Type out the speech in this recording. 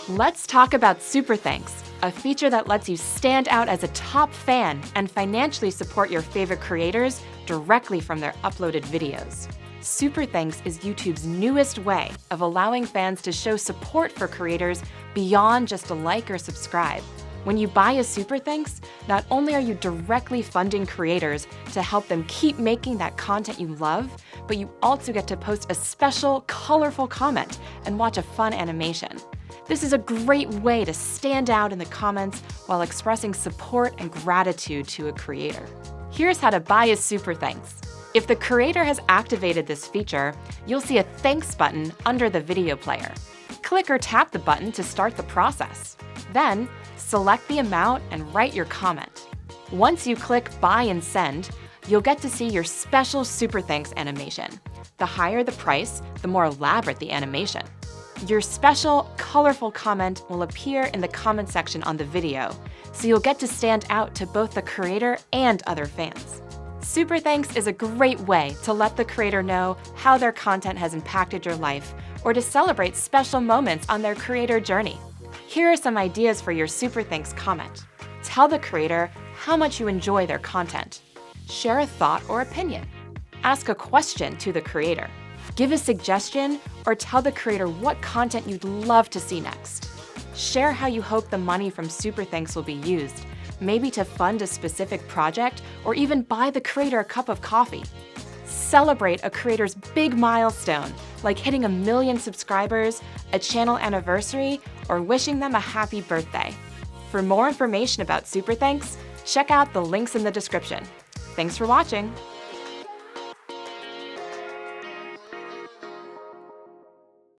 Let's talk about Super Thanks, a feature that lets you stand out as a top fan and financially support your favorite creators directly from their uploaded videos. Super Thanks is YouTube's newest way of allowing fans to show support for creators beyond just a like or subscribe. When you buy a Super Thanks, not only are you directly funding creators to help them keep making that content you love, but you also get to post a special, colorful comment and watch a fun animation. This is a great way to stand out in the comments while expressing support and gratitude to a creator. Here's how to buy a Super Thanks. If the creator has activated this feature, you'll see a thanks button under the video player. Click or tap the button to start the process. Then, select the amount and write your comment. Once you click Buy and Send, you'll get to see your special Super Thanks animation. The higher the price, the more elaborate the animation. Your special, colorful comment will appear in the comment section on the video, so you'll get to stand out to both the creator and other fans. Super Thanks is a great way to let the creator know how their content has impacted your life or to celebrate special moments on their creator journey. Here are some ideas for your Super Thanks comment. Tell the creator how much you enjoy their content. Share a thought or opinion. Ask a question to the creator. Give a suggestion or tell the creator what content you'd love to see next. Share how you hope the money from Super Thanks will be used, maybe to fund a specific project or even buy the creator a cup of coffee. Celebrate a creator's big milestone, like hitting 1 million subscribers, a channel anniversary, or wishing them a happy birthday. For more information about Super Thanks, check out the links in the description. Thanks for watching.